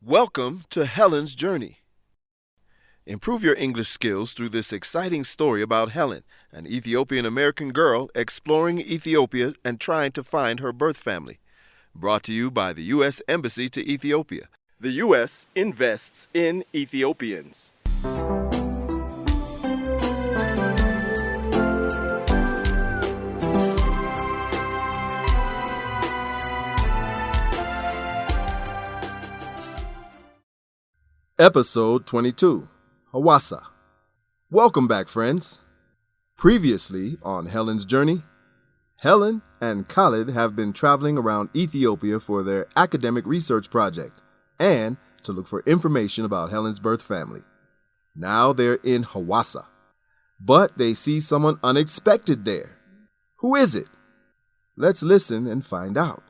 Welcome to Helen's Journey. Improve your English skills through this exciting story about Helen, an Ethiopian-American girl exploring Ethiopia and trying to find her birth family. Brought to you by the U.S. Embassy to Ethiopia. The U.S. invests in Ethiopians. Episode 22, Hawassa. Welcome back, friends. Previously on Helen's Journey, Helen and Khalid have been traveling around Ethiopia for their academic research project and to look for information about Helen's birth family. Now they're in Hawassa, but they see someone unexpected there. Who is it? Let's listen and find out.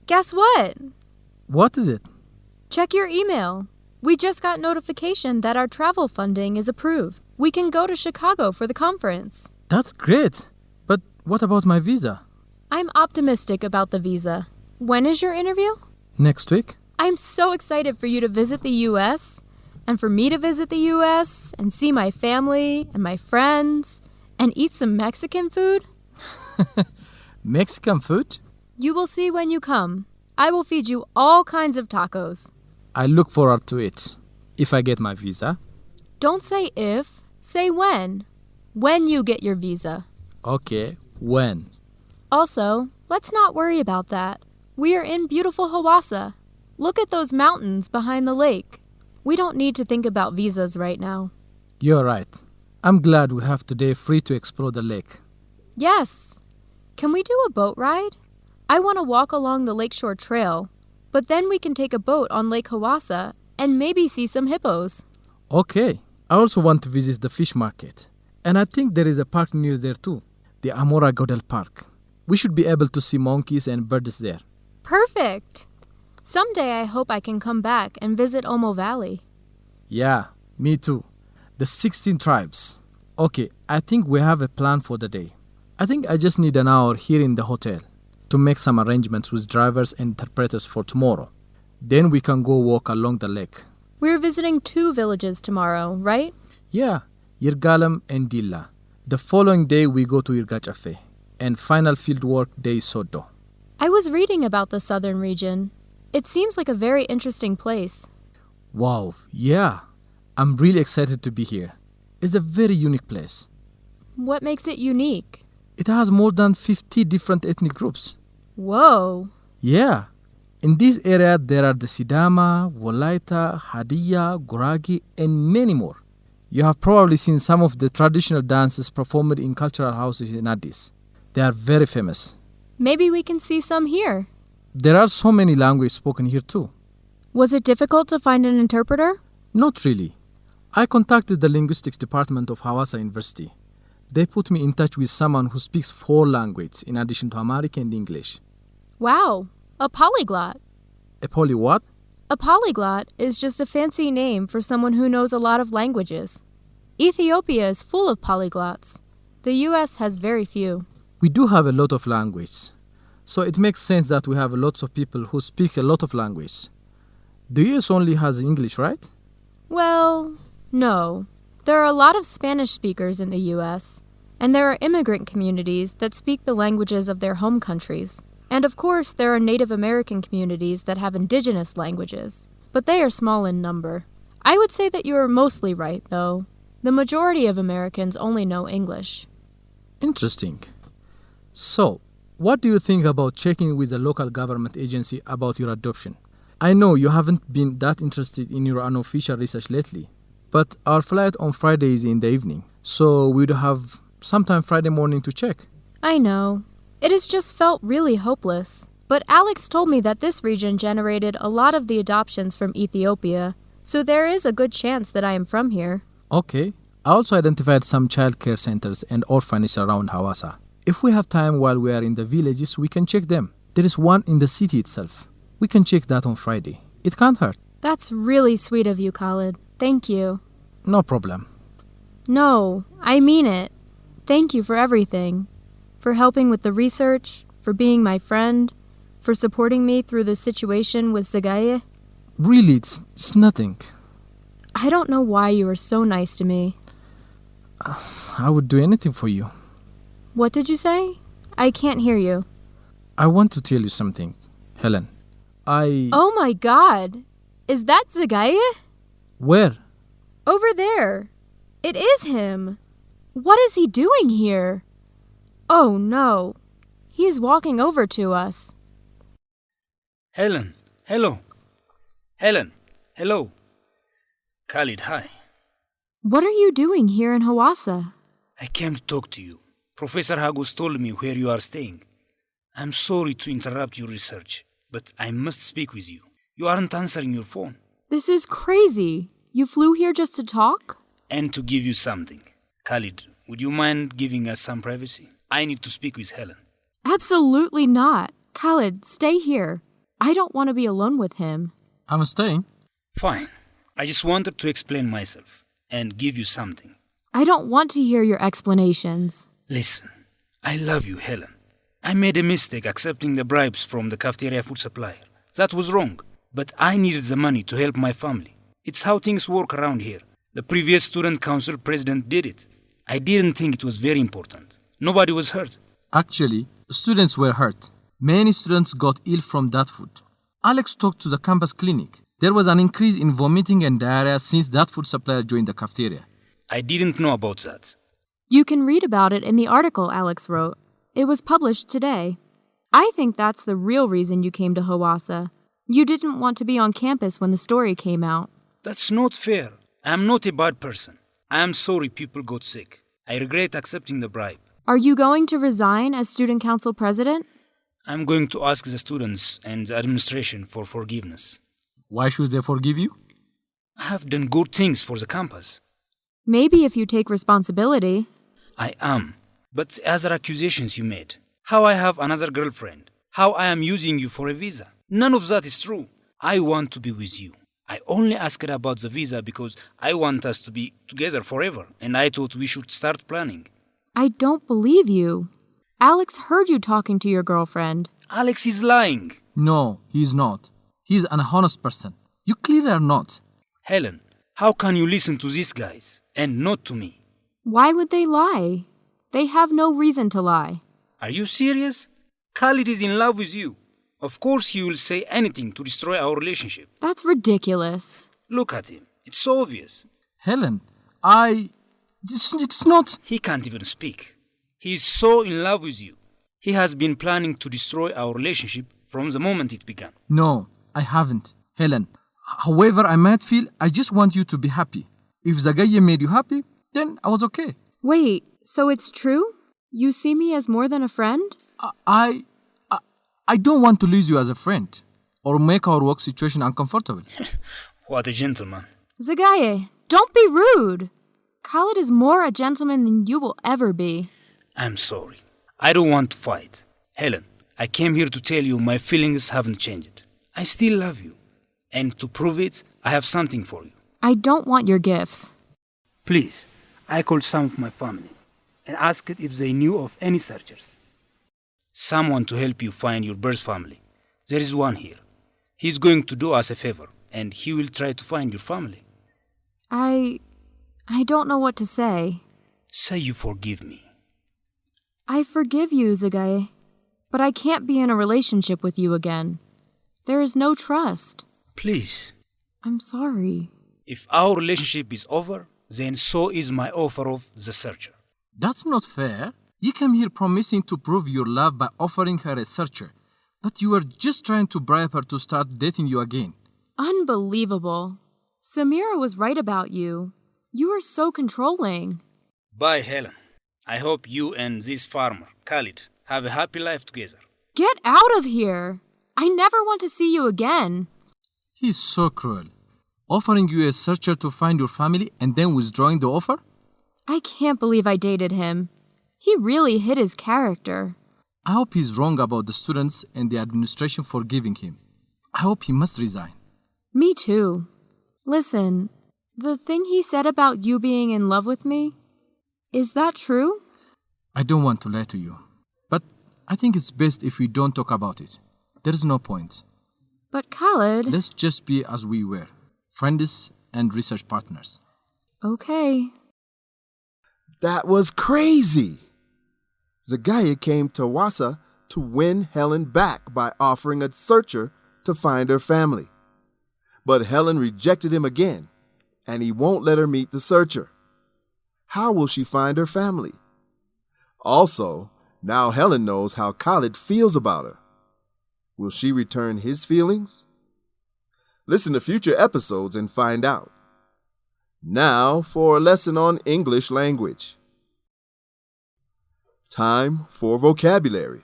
Guess what? What is it? Check your email. We just got notification that our travel funding is approved. We can go to Chicago for the conference. That's great. But what about my visa? I'm optimistic about the visa. When is your interview? Next week? I'm so excited for you to visit the U.S. and for me to visit the U.S. and see my family and my friends and eat some Mexican food. Mexican food? You will see when you come. I will feed you all kinds of tacos. I look forward to it. If I get my visa. Don't say if, say when. When you get your visa. Okay, when? Also, let's not worry about that. We are in beautiful Hawassa. Look at those mountains behind the lake. We don't need to think about visas right now. You're right. I'm glad we have today free to explore the lake. Yes. Can we do a boat ride? I want to walk along the Lakeshore Trail, but then we can take a boat on Lake Hawassa and maybe see some hippos. Okay. I also want to visit the fish market. And I think there is a park near there too. The Amora Godel Park. We should be able to see monkeys and birds there. Perfect. Someday I hope I can come back and visit Omo Valley. Yeah, me too. The 16 tribes. Okay, I think we have a plan for the day. I think I just need an hour here in the hotel to make some arrangements with drivers and interpreters for tomorrow. Then we can go walk along the lake. We're visiting 2 villages tomorrow, right? Yeah, Yirgalem and Dilla. The following day we go to Yirgachafe. And final fieldwork day Sodo. I was reading about the southern region. It seems like a very interesting place. Wow, yeah. I'm really excited to be here. It's a very unique place. What makes it unique? It has more than 50 different ethnic groups. Whoa. Yeah. In this area, there are the Sidama, Wolaita, Hadiya, Guragi, and many more. You have probably seen some of the traditional dances performed in cultural houses in Addis. They are very famous. Maybe we can see some here. There are so many languages spoken here too. Was it difficult to find an interpreter? Not really. I contacted the linguistics department of Hawassa University. They put me in touch with someone who speaks 4 languages in addition to Amharic and English. Wow, a polyglot. A poly what? A polyglot is just a fancy name for someone who knows a lot of languages. Ethiopia is full of polyglots. The U.S. has very few. We do have a lot of languages. So it makes sense that we have lots of people who speak a lot of languages. The U.S. only has English, right? Well, no. There are a lot of Spanish speakers in the U.S., and there are immigrant communities that speak the languages of their home countries. And of course, there are Native American communities that have indigenous languages, but they are small in number. I would say that you are mostly right, though. The majority of Americans only know English. Interesting. So, what do you think about checking with the local government agency about your adoption? I know you haven't been that interested in your unofficial research lately, but our flight on Friday is in the evening, so we'd have sometime Friday morning to check. I know. It has just felt really hopeless. But Alex told me that this region generated a lot of the adoptions from Ethiopia, so there is a good chance that I am from here. Okay. I also identified some child care centers and orphanages around Hawassa. If we have time while we are in the villages, we can check them. There is one in the city itself. We can check that on Friday. It can't hurt. That's really sweet of you, Khalid. Thank you. No problem. No, I mean it. Thank you for everything. For helping with the research, for being my friend, for supporting me through the situation with Zagaye. Really, it's nothing. I don't know why you were so nice to me. I would do anything for you. What did you say? I can't hear you. I want to tell you something, Helen. Oh my God! Is that Zagaye? Where? Over there. It is him. What is he doing here? Oh no. He is walking over to us. Helen, hello. Helen, hello. Khalid, hi. What are you doing here in Hawassa? I came to talk to you. Professor Hagos told me where you are staying. I'm sorry to interrupt your research, but I must speak with you. You aren't answering your phone. This is crazy. You flew here just to talk? And to give you something. Khalid, would you mind giving us some privacy? I need to speak with Helen. Absolutely not. Khalid, stay here. I don't want to be alone with him. I'm staying. Fine. I just wanted to explain myself and give you something. I don't want to hear your explanations. Listen, I love you, Helen. I made a mistake accepting the bribes from the cafeteria food supplier. That was wrong, but I needed the money to help my family. It's how things work around here. The previous student council president did it. I didn't think it was very important. Nobody was hurt. Actually, students were hurt. Many students got ill from that food. Alex talked to the campus clinic. There was an increase in vomiting and diarrhea since that food supplier joined the cafeteria. I didn't know about that. You can read about it in the article Alex wrote. It was published today. I think that's the real reason you came to Hawassa. You didn't want to be on campus when the story came out. That's not fair. I'm not a bad person. I am sorry people got sick. I regret accepting the bribe. Are you going to resign as student council president? I'm going to ask the students and the administration for forgiveness. Why should they forgive you? I have done good things for the campus. Maybe if you take responsibility. I am. But the other accusations you made, how I have another girlfriend, how I am using you for a visa, none of that is true. I want to be with you. I only asked about the visa because I want us to be together forever, and I thought we should start planning. I don't believe you. Alex heard you talking to your girlfriend. Alex is lying. No, he's not. He's an honest person. You clearly are not. Helen, how can you listen to these guys and not to me? Why would they lie? They have no reason to lie. Are you serious? Khalid is in love with you. Of course he will say anything to destroy our relationship. That's ridiculous. Look at him. It's so obvious. Helen, it's not... He can't even speak. He is so in love with you. He has been planning to destroy our relationship from the moment it began. No, I haven't. Helen, however I might feel, I just want you to be happy. If Zagaye made you happy, then I was okay. Wait, so it's true? You see me as more than a friend? I don't want to lose you as a friend or make our work situation uncomfortable. What a gentleman. Zagaye, don't be rude. Khalid is more a gentleman than you will ever be. I'm sorry. I don't want to fight. Helen, I came here to tell you my feelings haven't changed. I still love you. And to prove it, I have something for you. I don't want your gifts. Please, I called some of my family and asked if they knew of any searchers. Someone to help you find your birth family. There is one here. He's going to do us a favor, and he will try to find your family. I don't know what to say. Say you forgive me. I forgive you, Zagaye, but I can't be in a relationship with you again. There is no trust. Please. I'm sorry. If our relationship is over, then so is my offer of the searcher. That's not fair. You came here promising to prove your love by offering her a searcher, but you were just trying to bribe her to start dating you again. Unbelievable. Samira was right about you. You are so controlling. Bye, Helen. I hope you and this farmer, Khalid, have a happy life together. Get out of here. I never want to see you again. He's so cruel. Offering you a searcher to find your family and then withdrawing the offer? I can't believe I dated him. He really hid his character. I hope he's wrong about the students and the administration for giving him. I hope he must resign. Me too. Listen, the thing he said about you being in love with me, is that true? I don't want to lie to you, but I think it's best if we don't talk about it. There's no point. But Khalid... Let's just be as we were, friends and research partners. Okay. That was crazy. Zagaya came to Hawassa to win Helen back by offering a searcher to find her family. But Helen rejected him again, and he won't let her meet the searcher. How will she find her family? Also, now Helen knows how Khalid feels about her. Will she return his feelings? Listen to future episodes and find out. Now for a lesson on English language. Time for vocabulary.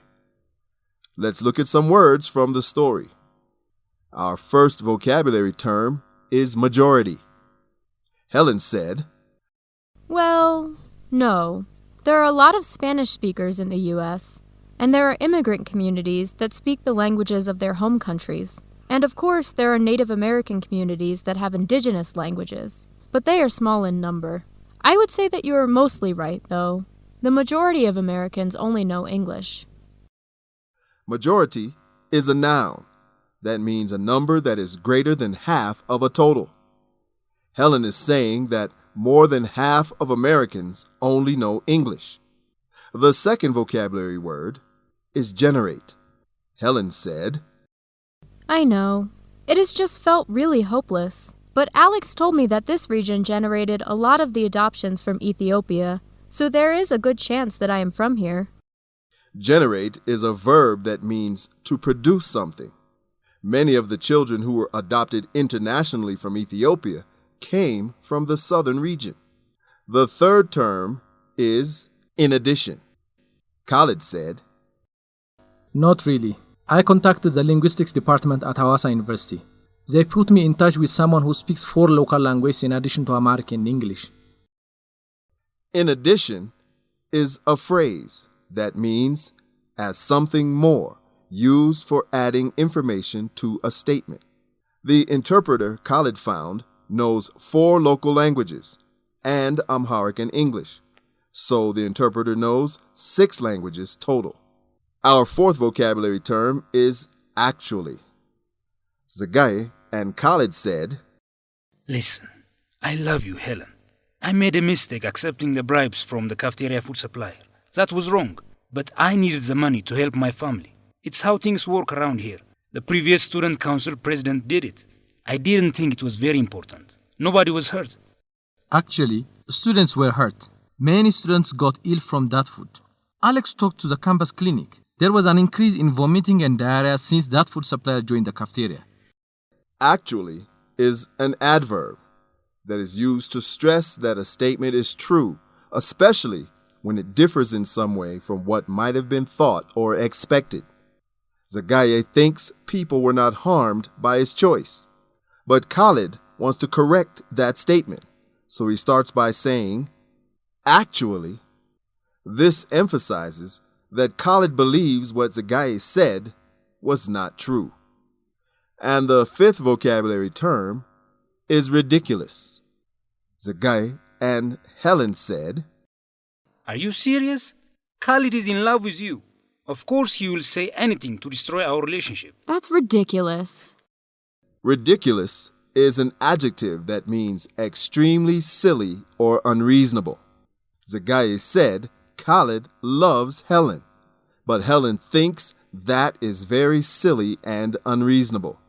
Let's look at some words from the story. Our first vocabulary term is majority. Helen said, Well, no. There are a lot of Spanish speakers in the U.S., and there are immigrant communities that speak the languages of their home countries. And of course, there are Native American communities that have indigenous languages, but they are small in number. I would say that you are mostly right, though. The majority of Americans only know English. Majority is a noun. That means a number that is greater than half of a total. Helen is saying that more than half of Americans only know English. The second vocabulary word is generate. Helen said, I know. It has just felt really hopeless. But Alex told me that this region generated a lot of the adoptions from Ethiopia, so there is a good chance that I am from here. Generate is a verb that means to produce something. Many of the children who were adopted internationally from Ethiopia came from the southern region. The third term is in addition. Khalid said, Not really. I contacted the linguistics department at Hawassa University. They put me in touch with someone who speaks 4 local languages in addition to American English. In addition is a phrase that means as something more, used for adding information to a statement. The interpreter Khalid found knows 4 local languages and Amharic and English, so the interpreter knows 6 languages total. Our fourth vocabulary term is actually. Zagaye and Khalid said, Listen, I love you, Helen. I made a mistake accepting the bribes from the cafeteria food supplier. That was wrong, but I needed the money to help my family. It's how things work around here. The previous student council president did it. I didn't think it was very important. Nobody was hurt. Actually, students were hurt. Many students got ill from that food. Alex talked to the campus clinic. There was an increase in vomiting and diarrhea since that food supplier joined the cafeteria. Actually is an adverb that is used to stress that a statement is true, especially when it differs in some way from what might have been thought or expected. Zagaye thinks people were not harmed by his choice, but Khalid wants to correct that statement, so he starts by saying, actually. This emphasizes that Khalid believes what Zagaye said was not true. And the fifth vocabulary term is ridiculous. Zagaye and Helen said, Are you serious? Khalid is in love with you. Of course he will say anything to destroy our relationship. That's ridiculous. Ridiculous is an adjective that means extremely silly or unreasonable. Zagaye said Khalid loves Helen, but Helen thinks that is very silly and unreasonable.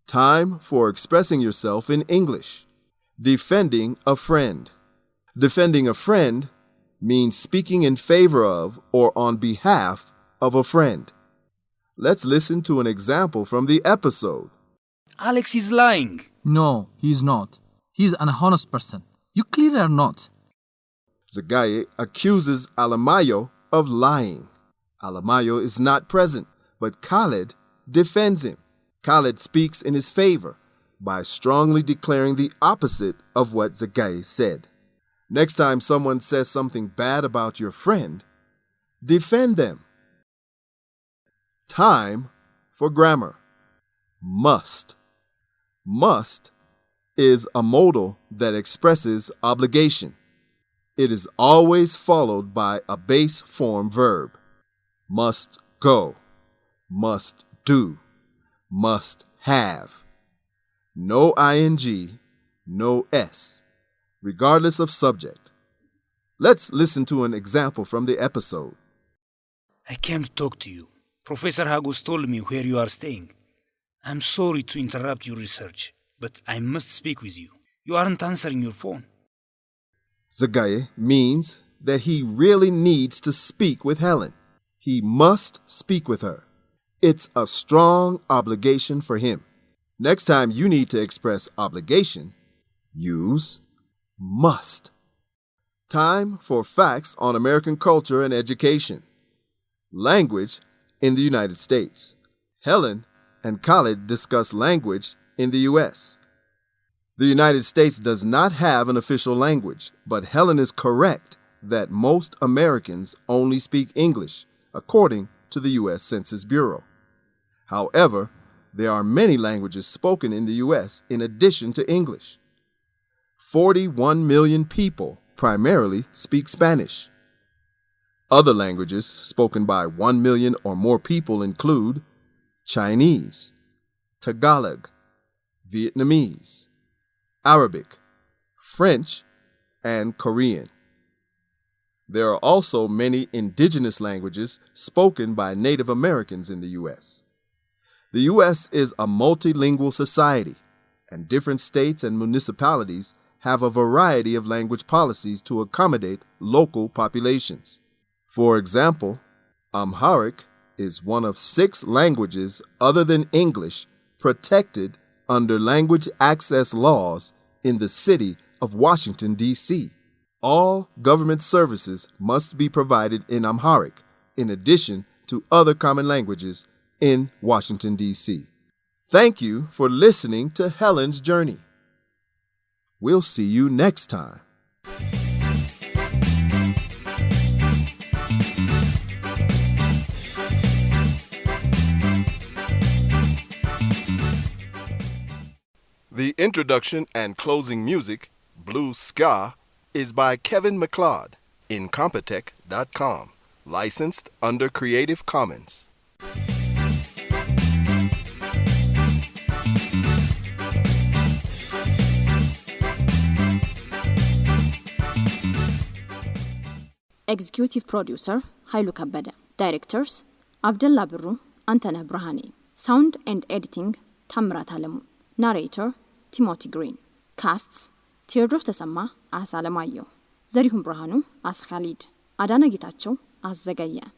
Time for expressing yourself in English. Defending a friend. Defending a friend means speaking in favor of or on behalf of a friend. Let's listen to an example from the episode. Alex is lying. No, he's not. He's an honest person. You clearly are not. Zagaye accuses Alamayo of lying. Alamayo is not present, but Khalid defends him. Khalid speaks in his favor by strongly declaring the opposite of what Zagaye said. Next time someone says something bad about your friend, defend them. Time for grammar. Must. Must is a modal that expresses obligation. It is always followed by a base form verb. Must go, must do, must have. No ing, no s, regardless of subject. Let's listen to an example from the episode. I came to talk to you. Professor Hagos told me where you are staying. I'm sorry to interrupt your research, but I must speak with you. You aren't answering your phone. Zagaye means that he really needs to speak with Helen. He must speak with her. It's a strong obligation for him. Next time you need to express obligation, use must. Time for facts on American culture and education. Language in the United States. Helen and Khalid discuss language in the U.S. The United States does not have an official language, but Helen is correct that most Americans only speak English, according to the U.S. Census Bureau. However, there are many languages spoken in the U.S. in addition to English. 41 million people primarily speak Spanish. Other languages spoken by 1 million or more people include Chinese, Tagalog, Vietnamese, Arabic, French, and Korean. There are also many indigenous languages spoken by Native Americans in the U.S. The U.S. is a multilingual society, and different states and municipalities have a variety of language policies to accommodate local populations. For example, Amharic is one of 6 languages other than English protected under language access laws in the city of Washington, D.C. All government services must be provided in Amharic, in addition to other common languages in Washington, D.C. Thank you for listening to Helen's Journey. We'll see you next time. The introduction and closing music, Blue Ska, is by Kevin MacLeod, Incompetech.com, licensed under Creative Commons. Executive Producer, Hailu Kabada. Directors, Abdullah Birru, Antana Brahani. Sound and Editing, Tamrat Alamu. Narrator, Timothy Green. Casts, Theodros Tasama as Alamayo. Zarihum Brahanu as Khalid. Adana Gitacho as Zagaya.